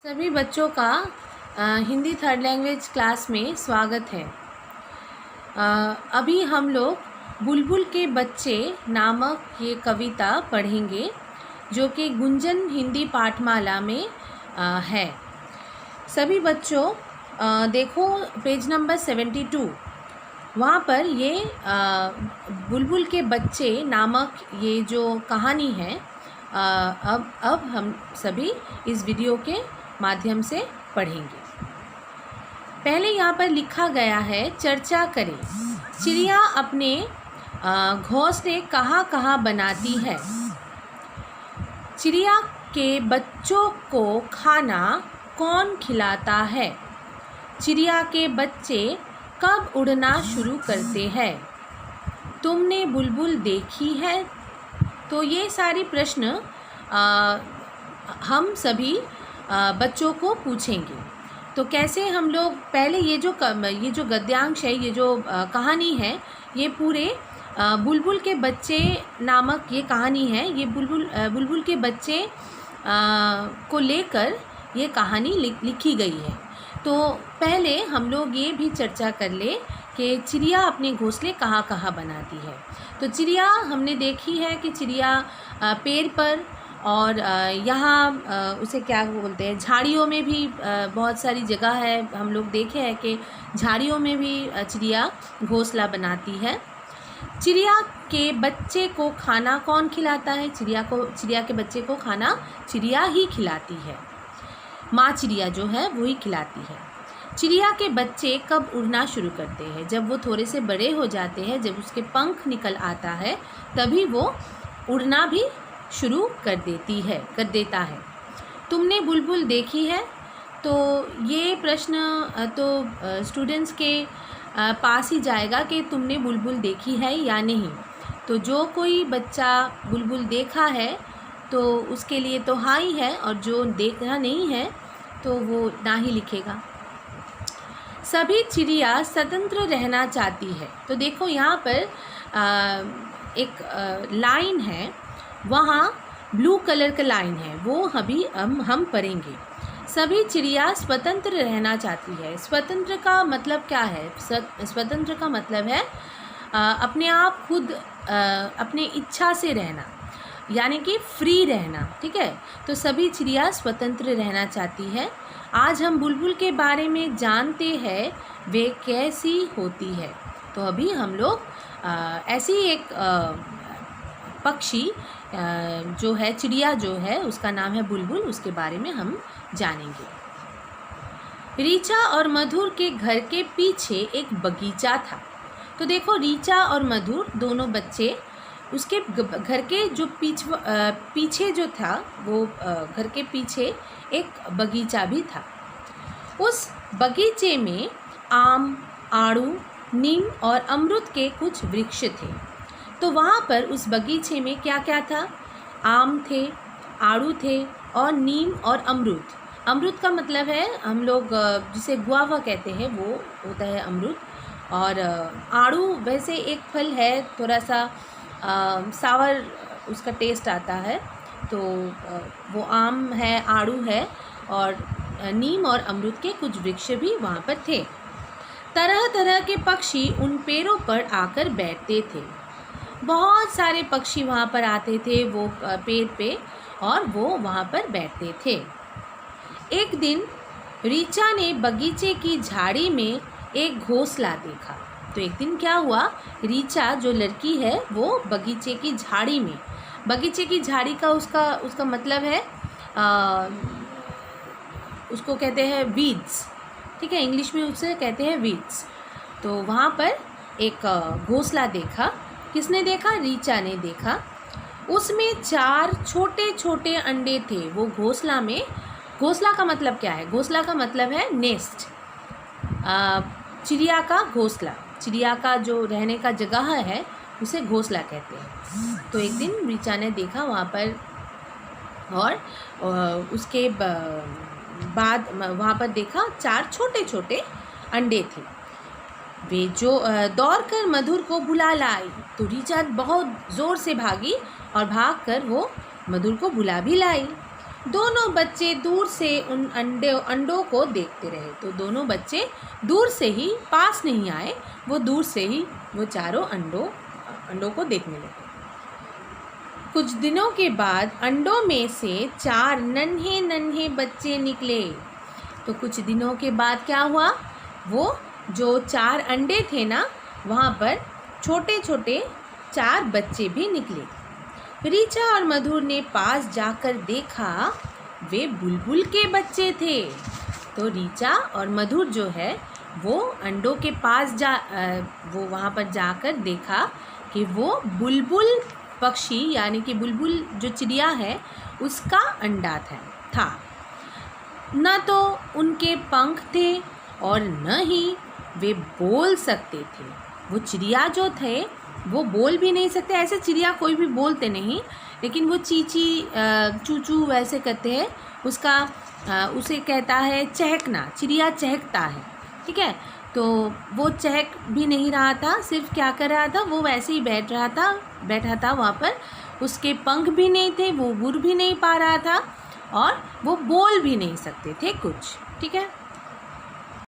सभी बच्चों का हिंदी थर्ड लैंग्वेज क्लास में स्वागत है। अभी हम लोग बुलबुल के बच्चे नामक ये कविता पढ़ेंगे जो कि गुंजन हिंदी पाठमाला में है। सभी बच्चों देखो पेज नंबर 72, वहाँ पर ये बुलबुल के बच्चे नामक ये जो कहानी है अब हम सभी इस वीडियो के माध्यम से पढ़ेंगे। पहले यहाँ पर लिखा गया है, चर्चा करें। चिड़िया अपने घोंसले कहाँ कहाँ बनाती है। चिड़िया के बच्चों को खाना कौन खिलाता है। चिड़िया के बच्चे कब उड़ना शुरू करते हैं। तुमने बुलबुल देखी है। तो ये सारी प्रश्न हम सभी बच्चों को पूछेंगे। तो कैसे हम लोग पहले ये जो गद्यांश है, ये जो कहानी है, ये पूरे बुलबुल के बच्चे नामक ये कहानी है। ये बुलबुल के बच्चे को लेकर ये कहानी लिखी गई है। तो पहले हम लोग ये भी चर्चा कर ले कि चिड़िया अपने घोंसले कहाँ कहाँ बनाती है। तो चिड़िया हमने देखी है कि चिड़िया पेड़ पर और यहाँ उसे क्या बोलते हैं, झाड़ियों में भी बहुत सारी जगह है। हम लोग देखे हैं कि झाड़ियों में भी चिड़िया घोंसला बनाती है। चिड़िया के बच्चे को खाना कौन खिलाता है। चिड़िया के बच्चे को खाना चिड़िया ही खिलाती है। माँ चिड़िया जो है वो ही खिलाती है। चिड़िया के बच्चे कब उड़ना शुरू करते हैं। जब वो थोड़े से बड़े हो जाते हैं, जब उसके पंख निकल आता है, तभी वो उड़ना भी शुरू कर देता है। तुमने बुलबुल देखी है। तो ये प्रश्न तो स्टूडेंट्स के पास ही जाएगा कि तुमने बुलबुल देखी है या नहीं। तो जो कोई बच्चा बुलबुल देखा है तो उसके लिए तो हाँ ही है, और जो देखना नहीं है तो वो ना ही लिखेगा। सभी चिड़िया स्वतंत्र रहना चाहती है। तो देखो यहाँ पर एक लाइन है, वहाँ ब्लू कलर का लाइन है, वो अभी हम पढ़ेंगे। सभी चिड़िया स्वतंत्र रहना चाहती है। स्वतंत्र का मतलब क्या है। स्वतंत्र का मतलब है अपने आप खुद अपने इच्छा से रहना, यानी कि फ्री रहना। ठीक है। तो सभी चिड़िया स्वतंत्र रहना चाहती है। आज हम बुलबुल के बारे में जानते हैं वे कैसी होती है। तो अभी हम लोग ऐसी एक पक्षी जो है, चिड़िया जो है, उसका नाम है बुलबुल, उसके बारे में हम जानेंगे। रीचा और मधुर के घर के पीछे एक बगीचा था। तो देखो रीचा और मधुर दोनों बच्चे, उसके घर के जो पीछे जो था, वो घर के पीछे एक बगीचा भी था। उस बगीचे में आम, आड़ू, नीम और अमरूद के कुछ वृक्ष थे। तो वहाँ पर उस बगीचे में क्या क्या था। आम थे, आड़ू थे और नीम और अमरूद। अमरूद का मतलब है, हम लोग जिसे गुआवा कहते हैं, वो होता है अमरूद। और आड़ू वैसे एक फल है, थोड़ा सा सावर उसका टेस्ट आता है। तो वो आम है, आड़ू है, और नीम और अमरूद के कुछ वृक्ष भी वहाँ पर थे। तरह तरह के पक्षी उन पेड़ों पर आकर बैठते थे। बहुत सारे पक्षी वहाँ पर आते थे वो पेड़ पे, और वो वहाँ पर बैठते थे। एक दिन रीचा ने बगीचे की झाड़ी में एक घोंसला देखा। तो एक दिन क्या हुआ, रीचा जो लड़की है वो बगीचे की झाड़ी में, बगीचे की झाड़ी का उसका मतलब है उसको कहते हैं वीड्स। ठीक है, इंग्लिश में उसे कहते हैं वीड्स। तो वहाँ पर एक घोंसला देखा। किसने देखा। रीचा ने देखा। उसमें 4 छोटे छोटे अंडे थे। वो घोंसला में, घोंसला का मतलब क्या है। घोंसला का मतलब है नेस्ट, चिड़िया का घोंसला। चिड़िया का जो रहने का जगह है उसे घोंसला कहते हैं। तो एक दिन रीचा ने देखा वहाँ पर, और उसके बाद वहाँ पर देखा 4 छोटे छोटे अंडे थे। वे जो दौड़कर मधुर को बुला लाई। तो रीचा बहुत ज़ोर से भागी और भागकर वो मधुर को बुला भी लाई। दोनों बच्चे दूर से उन अंडों को देखते रहे। तो दोनों बच्चे दूर से ही, पास नहीं आए, वो दूर से ही वो चारों अंडों को देखने लगे। कुछ दिनों के बाद अंडों में से 4 नन्हे नन्हे बच्चे निकले। तो कुछ दिनों के बाद क्या हुआ, वो जो 4 अंडे थे ना, वहाँ पर छोटे छोटे 4 बच्चे भी निकले। ऋचा और मधुर ने पास जाकर देखा, वे बुलबुल के बच्चे थे। तो ऋचा और मधुर जो है वो अंडों के पास वो वहाँ पर जाकर देखा कि वो बुलबुल पक्षी यानी कि बुलबुल जो चिड़िया है उसका अंडा था। न तो उनके पंख थे और न ही वे बोल सकते थे। वो चिड़िया जो थे वो बोल भी नहीं सकते, ऐसे चिड़िया कोई भी बोलते नहीं, लेकिन वो चीची चूचू वैसे कहते हैं। उसे कहता है चहकना, चिड़िया चहकता है, ठीक है। तो वो चहक भी नहीं रहा था, सिर्फ क्या कर रहा था, वो वैसे ही बैठा था वहाँ पर। उसके पंख भी नहीं थे, वो उड़ भी नहीं पा रहा था और वो बोल भी नहीं सकते थे कुछ, ठीक है।